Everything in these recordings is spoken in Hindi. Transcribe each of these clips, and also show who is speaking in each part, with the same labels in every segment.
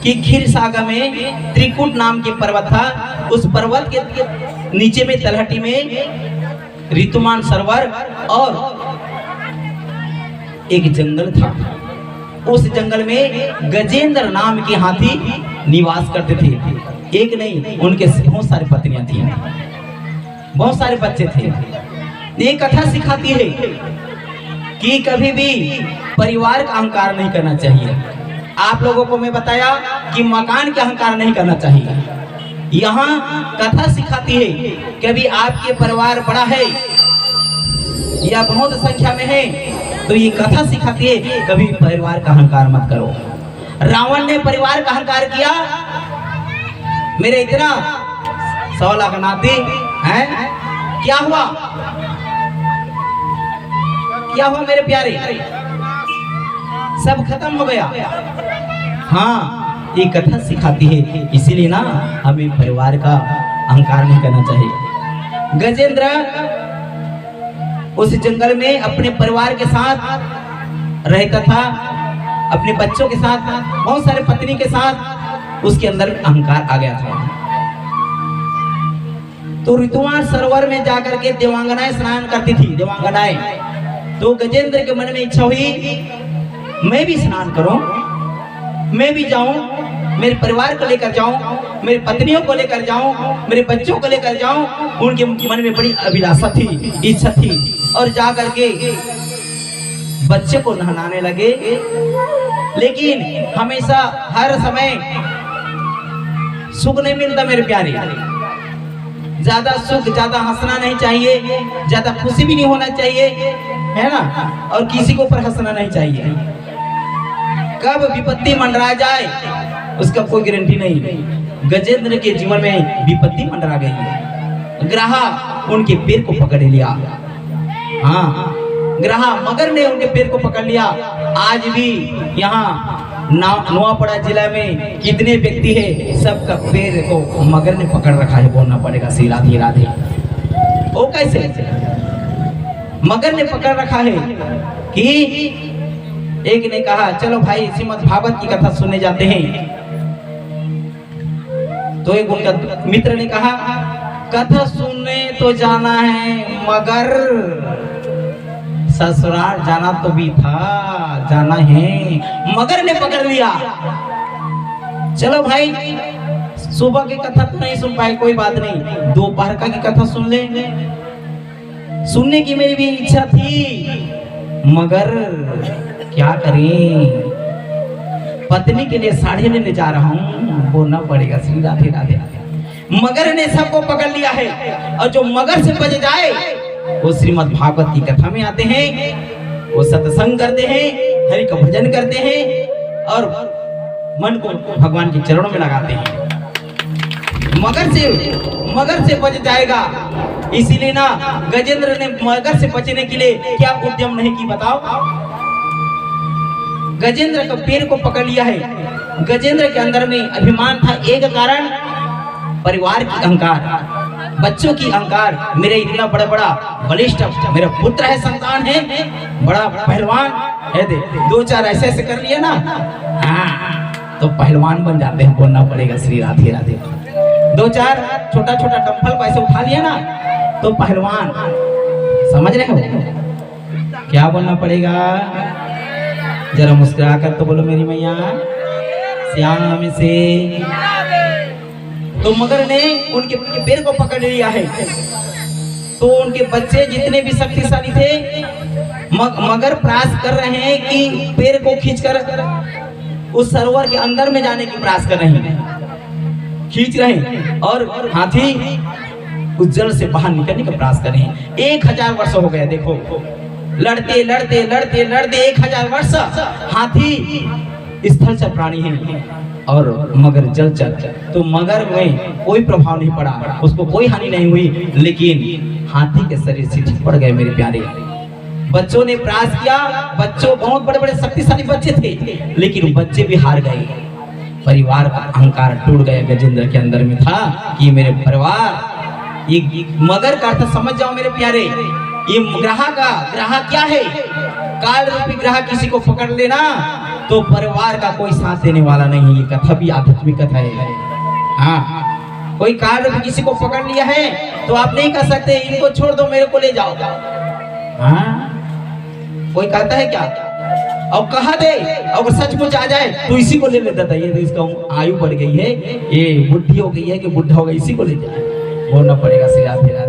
Speaker 1: कि खीरसागर में त्रिकुट नाम के पर्वत था। उस पर्वत के नीचे में तलहटी में ऋतुमान सरोवर और एक जंगल था। उस जंगल में गजेंद्र नाम के हाथी निवास करते थे। एक नहीं, उनके बहुत सारी पत्नियां थी, बहुत सारे बच्चे थे। ये कथा सिखाती है कि कभी भी परिवार का अहंकार नहीं करना चाहिए। आप लोगों को मैं बताया कि मकान का अहंकार नहीं करना चाहिए। यहाँ कथा सिखाती है कभी आपके परिवार बड़ा है या बहुत संख्या में है तो ये कथा सिखाती है कभी परिवार का अहंकार मत करो। रावण ने परिवार का अहंकार किया। मेरे इतना 100 लाख नाती हैं, क्या हुआ? क्या हुआ मेरे प्यारे? सब खत्म हो गया। हाँ, ये कथा सिखाती है, इसीलिए ना हमें परिवार का अहंकार नहीं करना चाहिए। गजेंद्र उस जंगल में अपने परिवार के साथ रहता था, अपने बच्चों के साथ, बहुत सारे पत्नी के साथ। उसके अंदर अहंकार आ गया था। तो ऋतुमान सरोवर में जाकर के देवांगनाएं स्नान करती थी, देवांगनाएं। तो गजेंद्र के मन में इच्छा हुई मैं भी स्नान करूं, मैं भी जाऊं, मेरे परिवार को लेकर जाऊं, मेरी पत्नियों को लेकर जाऊं, मेरे बच्चों को लेकर जाऊं। उनके मन में बड़ी अभिलाषा थी, इच्छा थी। और जा करके बच्चे को नहलाने लगे। लेकिन हमेशा हर समय सुख नहीं मिलता मेरे प्यारे। ज्यादा सुख, ज्यादा हंसना नहीं चाहिए, ज्यादा खुशी भी नहीं होना चाहिए, है ना। और किसी के ऊपर हंसना नहीं चाहिए। कब विपत्ति मंडरा जाए उसका कोई गारंटी नहीं। गजेंद्र के जीवन में विपत्ति मंडरा गई। ग्रहा उनके पैर को पकड़ लिया। हाँ, ग्रहा मगर ने उनके पैर को पकड़ लिया। आज भी यहाँ नवापड़ा जिला में कितने व्यक्ति है, सबका पैर को मगर ने पकड़ रखा है। बोलना पड़ेगा श्री राधे राधे। वो कैसे? मगर ने पकड़ रखा है कि एक ने कहा चलो भाई श्रीमद् भागवत की कथा सुनने जाते हैं। तो एक उनका मित्र ने कहा कथा सुनने तो जाना है मगर ससुराल जाना तो भी था, जाना है। मगर ने पकड़ लिया। चलो भाई सुबह की कथा तो नहीं सुन पाए, कोई बात नहीं, दोपहर का की कथा सुन लेंगे। सुनने की मेरी भी इच्छा थी मगर क्या करें, पत्नी के लिए साड़ी लेने जा रहा हूँ, बोलना पड़ेगा श्री राधे राधे। मगर ने सबको पकड़ लिया है। और जो मगर से बच जाए वो श्रीमद् भागवत की कथा में आते हैं, वो सत्संग करते हैं, हरि का भजन करते हैं और मन को भगवान के चरणों में लगाते हैं। मगर से बच जाएगा। इसीलिए ना गजेंद्र ने मगर से बचने के लिए क्या उद्यम नहीं की, बताओ। गजेंद्र का पैर को पकड़ लिया है। गजेंद्र के अंदर में अभिमान था, एक कारण परिवार की अहंकार, बच्चों की अहंकार। मेरे इतना बड़ा बलिष्ठ मेरा पुत्र है, संतान है, बड़ा पहलवान है। दे 2-4 ऐसे कर लिए ना, हाँ, तो पहलवान बन जाते हैं। बोलना पड़ेगा श्री राधे राधे। 2-4 छोटा डंपल को ऐसे उठा लिया ना तो पहलवान, समझ रहे हो क्या बोलना पड़ेगा? जरा मुस्कुरा कर तो बोलो मेरी मैया श्याम से। तो मगर ने उनके पैर को पकड़ लिया है। तो उनके बच्चे जितने भी शक्तिशाली थे, मगर प्रयास कर रहे हैं कि पैर को खींचकर उस सरोवर के अंदर में जाने की प्रयास कर रहे हैं, खींच रहे हैं। और हाथी उस जल से बाहर निकलने का प्रयास कर रहे हैं। 1000 वर्ष हो गए, देखो लड़ते 1000 वर्ष हाथी स्थल से प्राणी है और मगर जलचर। तो मगर में कोई प्रभाव नहीं पड़ा, उसको कोई हानि नहीं हुई, लेकिन हाथी के शरीर से पड़ गए मेरे प्यारे। बच्चों ने प्रयास किया, बच्चों बहुत बड़े शक्तिशाली बच्चे थे, लेकिन बच्चे भी हार गए। परिवार का अहंकार टूट गया। गजेंद्र के अंदर में था कि मेरे परिवार, ये मगर का अर्थ समझ जाओ मेरे प्यारे। ये ग्रह क्या है? काल रूपी ग्रह किसी को पकड़ लेना तो परिवार का कोई साथ देने वाला नहीं है। ये कथा भी आध्यात्मिक कथा है। हाँ, कोई कार्य भी किसी को पकड़ लिया है तो आप नहीं कह सकते इनको छोड़ दो मेरे को ले जाओ। हाँ, कोई कहता है क्या? और कहा दे अगर सचमुच आ जाए तो इसी को ले लेता था। ये तो इसका आयु बढ़ गई है, ये बुढ़ी हो गई है कि बुढ़ा हो गया, इसी को ले जाए, बोलना पड़ेगा सिरा फिरा।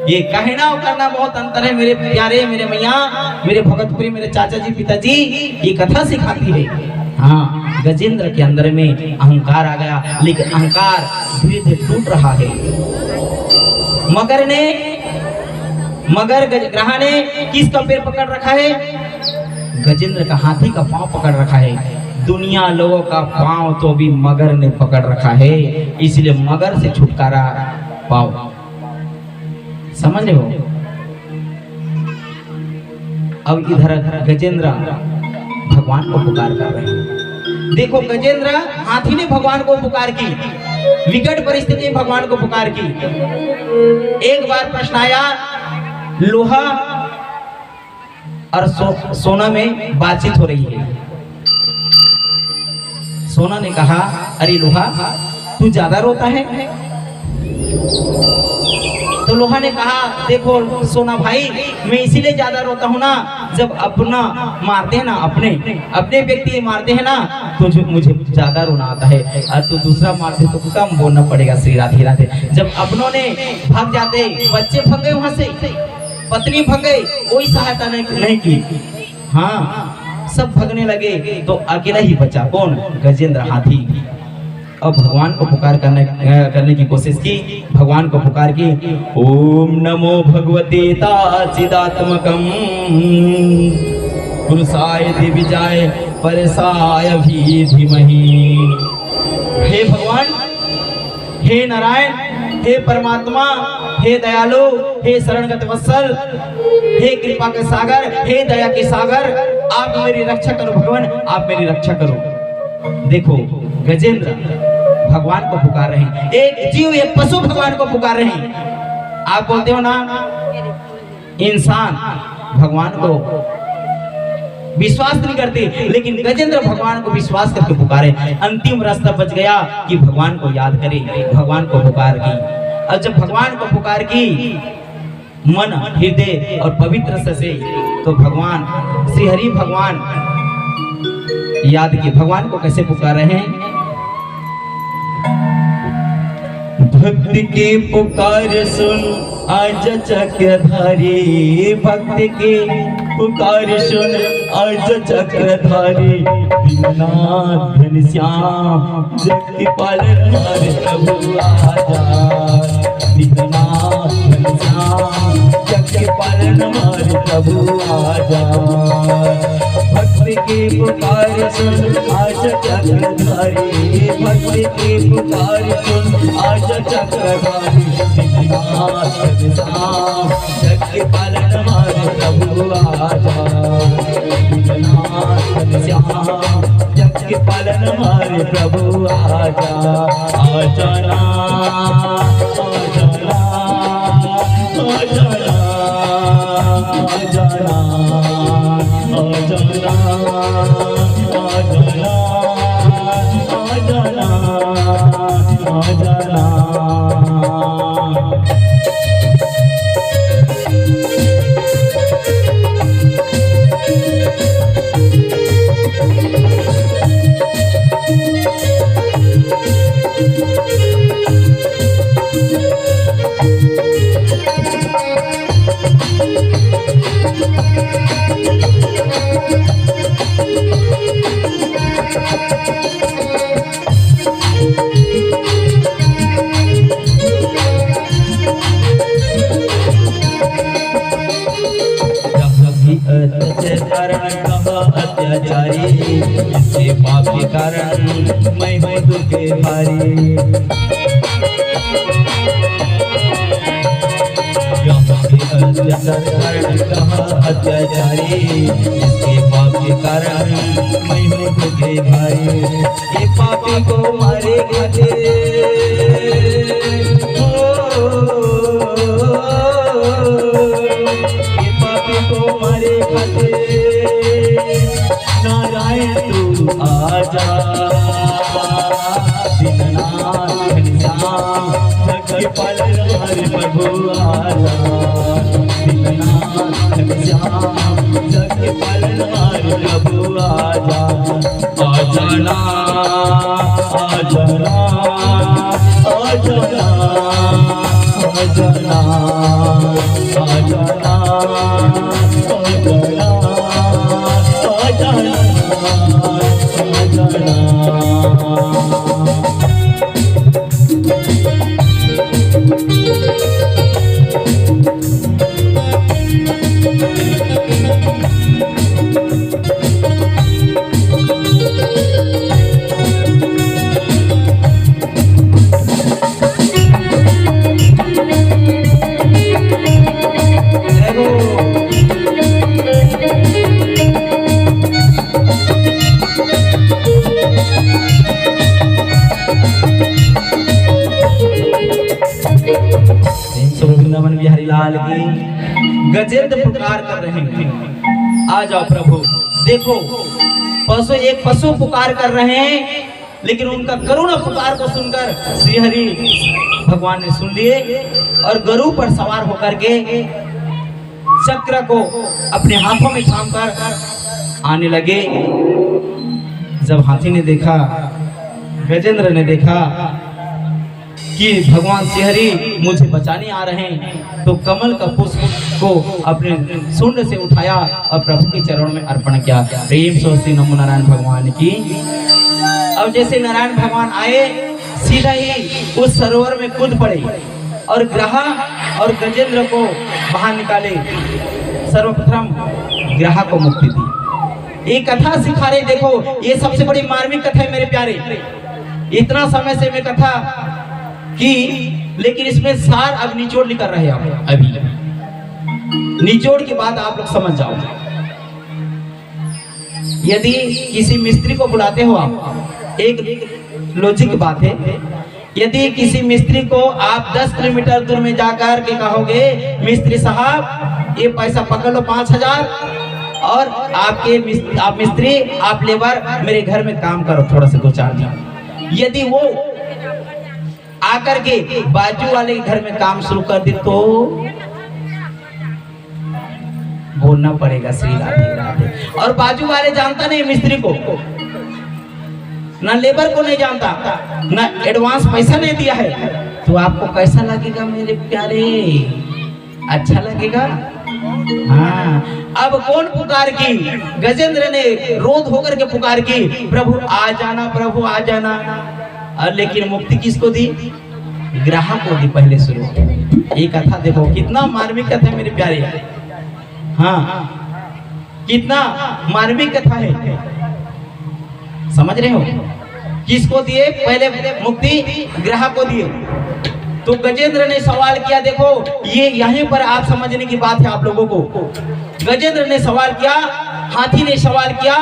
Speaker 1: ये कहना और करना बहुत अंतर है मेरे प्यारे, मेरे मैया, मेरे भगतपुरी, मेरे चाचा जी, पिताजी। ये कथा सिखाती है। हाँ, गजेंद्र के अंदर में अहंकार आ गया, लेकिन अहंकार धीरे धीरे टूट रहा है। मगर ग्रह ने किसका पैर पकड़ रखा है? गजेंद्र का, हाथी का पांव पकड़ रखा है। दुनिया लोगों का पांव तो भी मगर ने पकड़ रखा है, इसलिए मगर से छुटकारा पाओ। समझ रहे हो? अब इधर गजेंद्र भगवान को पुकार कर रहे हैं। देखो, गजेंद्र हाथी ने भगवान को पुकार की, विकट परिस्थिति में भगवान को पुकार की। एक बार प्रश्न आया, लोहा और सोना में बातचीत हो रही है। सोना ने कहा, अरे लोहा, तू ज्यादा रोता है? तो लोहा ने कहा, देखो सोना भाई, मैं इसीलिए ज्यादा रोता हूँ ना, जब अपना मारते हैं ना, अपने व्यक्ति मारते हैं ना, तो मुझे ज्यादा रोना आता है, और तो दूसरा मारते तो कम बोलना पड़ेगा। श्री राधे राधे। जब अपनों ने भाग जाते, बच्चे भाग गए वहां से, पत्नी भाग गई, कोई सहायता नहीं की। हाँ, सब भागने लगे तो अकेला ही बचा। कौन? गजेंद्र, हाथी। अब भगवान को पुकार करने की कोशिश की। भगवान को पुकार की, ओम नमो भगवते चिदात्मकम पुरुषाय दिविजाय परसाय भी धीमहि। हे भगवान, हे नारायण, हे परमात्मा, हे दयालु, हे शरणगत वत्सल, हे कृपा के सागर, हे दया के सागर, आप मेरी रक्षा करो भगवान, आप मेरी रक्षा करो। देखो, गजेंद्र भगवान को पुकार रहे हैं। एक जीव, एक पशु भगवान को पुकार रहे हैं। आप बोलते हो ना, इंसान भगवान को विश्वास नहीं करते, लेकिन गजेंद्र भगवान को विश्वास करके पुकारे। अंतिम रास्ता बच गया कि भगवान को याद करे, भगवान को पुकार की। और जब भगवान को पुकार की मन, हृदय और पवित्र से, तो भगवान श्री हरि भगवान याद की। भगवान को कैसे पुकार रहे हैं? भक्त की पुकार सुन आज चक्रधारी, भक्त की पुकार सुन आज चक्रधारी, दीननाथ घनश्याम जग की पालन हमारे प्रभु आजा। दीननाथ घनश्याम जग की पालन हमारे प्रभु आजा। भक्त की पुकार सुन आज चक्रधारी, भक्त की पुकार सुन आज चक्रधारी, दीननाथ घनश्याम जग के पालन हमारे प्रभु आजा। दीननाथ घनश्याम जग के पालन हमारे प्रभु आजा। आजाना आजाना आजाना आजाना आजाना आजाना आजाना आजाना। अत्याचारी, इसके पाप के कारण मैं हूँ दुखे भारी। अत्याचारी, इसके पाप के कारण मैं हूँ दुखे भारी। ये पापी को मारे खाते, ये पापी को मारे खाते, नारायण तू दीननाथ घनश्याम सखी पालनहार प्रभु आजा, दीननाथ घनश्याम सखी पालनहार प्रभु आजा, आजाना आजाना आजाना आजाना आजाना वृंदावन बिहारी लाल की गजेंद्र पुकार कर रहे हैं, आ जाओ प्रभु। देखो एक पशु पुकार कर रहे हैं, लेकिन उनका करुणा पुकार को सुनकर श्री हरि भगवान ने सुन लिए और गरुड़ पर सवार होकर के चक्र को अपने हाथों में थाम कर आने लगे। जब हाथी ने देखा, गजेंद्र ने देखा कि भगवान श्री हरि मुझे बचाने आ रहे हैं, तो कमल का पुष्प को अपने सूंड से उठाया और प्रभु के चरणों में अर्पण किया। प्रेम से श्री नमो नारायण भगवान की। अब जैसे नारायण भगवान आए, सीधा ही उस सरोवर में कूद पड़े और ग्रहा और गजेंद्र को बाहर निकाले। सर्वप्रथम ग्रहा को मुक्ति दी। ये कथा सिखा रहे, देखो ये सबसे बड़ी मार्मिक कथा है मेरे प्यारे। इतना समय से मैं कथा की, लेकिन इसमें सार अब निचोड़ निकल रहे हैं। आप अभी निचोड़ की बात आप लोग समझ जाओ। यदि किसी मिस्त्री को बुलाते हो आप, एक लॉजिक बात है, यदि किसी मिस्त्री को आप 10 किलोमीटर दूर में जाकर के कहोगे मिस्त्री साहब ये पैसा पकड़ लो 5000 और आप मिस्त्री आप लेबर मेरे घर में काम करो थोड़ा सा 2-4 दिन, यदि वो आकर के बाजू वाले के घर में काम शुरू कर दे तो बोलना पड़ेगा श्री राधे राधे। और बाजू वाले जानता नहीं मिस्त्री को, ना लेबर को नहीं जानता, ना एडवांस पैसा नहीं दिया है, तो आपको कैसा लगेगा मेरे प्यारे? अच्छा लगेगा? हाँ। अब कौन पुकार की? गजेंद्र ने रोध होकर के पुकार की, प्रभु आ जाना, प्रभु आ जाना। और लेकिन मुक्ति किसको दी? ग्रह को दी पहले शुरू। ये कथा देखो कितना मार्मिक कथा है मेरे प्यारे। हाँ, कितना मार्मिक कथा है, समझ रहे हो? किसको दिए? पहले मुक्ति ग्रह को दिए। तो गजेंद्र ने सवाल किया, देखो ये यहीं पर आप समझने की बात है आप लोगों को। गजेंद्र ने सवाल किया, हाथी ने सवाल किया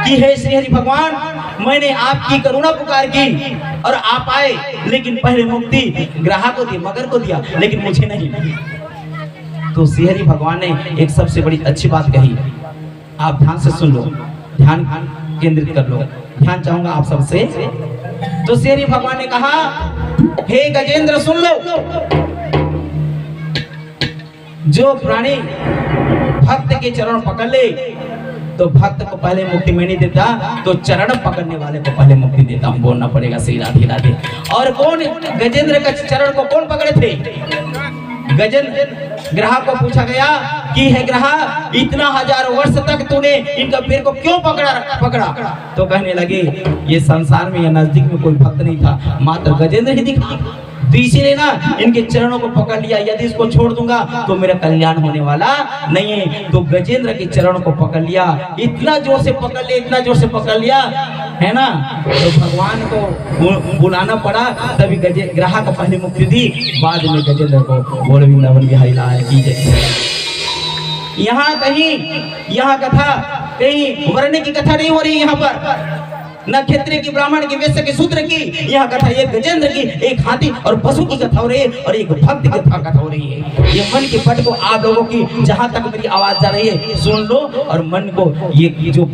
Speaker 1: कि हे श्री हरि भगवान, मैंने आपकी करुणा पुकार की और आप आए, लेकिन पहले मुक्ति ग्रह को दी, मगर को दिया, लेकिन मुझे नहीं। तो श्री हरि भगवान ने एक सबसे बड़ी अच्छी बात कही, आप ध्यान से सुन लो, ध्यान केंद्रित कर लो, ध्यान चाहूंगा आप सबसे। तो श्री हरि भगवान ने कहा, हे गजेंद्र सुन लो, जो प्राणी भक्त के चरण पकड़ ले तो भक्त को पहले मुक्ति में नहीं देता, तो चरण पकड़ने वाले को पहले मुक्ति देता हूं। बोलना पड़ेगा श्री राधे राधे। और कौन गजेंद्र का चरण को कौन पकड़े थे? गजेंद्र। ग्रह को पूछा गया कि हे ग्रह, इतना 1000 वर्ष तक तूने इनका पैर को क्यों पकड़ा? तो कहने लगे, ये संसार में या नजदीक में कोई भक्त नहीं था, मात्र गजेंद्र ही दिखा, तो इसीलिए ना इनके चरणों को पकड़ लिया। यदि इसको छोड़ दूंगा तो मेरा कल्याण होने वाला नहीं है। तो गजेंद्र के चरणों को पकड़ लिया, इतना जोर से पकड़ लिया, इतना जोर से पकड़ लिया है ना, तो भगवान को बुलाना पड़ा, तभी ग्रह को पहले मुक्ति दी, बाद में गजेंद्र को। बोल वृंदावन बिहारी लाल की जय। यहाँ कहीं यहाँ कथा कहीं वर्ण की कथा नहीं हो रही, यहाँ पर न क्षत्रिय की, ब्राह्मण की, वैश्य की, शूद्र की, यह कथा एक गजेंद्र की, एक हाथी और पशु की कथा हो रही है, और एक भक्त की कथा हो रही है। ये मन के पट को आप लोगों की जहां तक मेरी आवाज जा रही है सुन लो, और मन को ये जो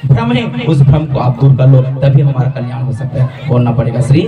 Speaker 1: भ्रम है, उस भ्रम को आप दूर कर लो, तभी हमारा कल्याण हो सकता है। बोलना पड़ेगा श्री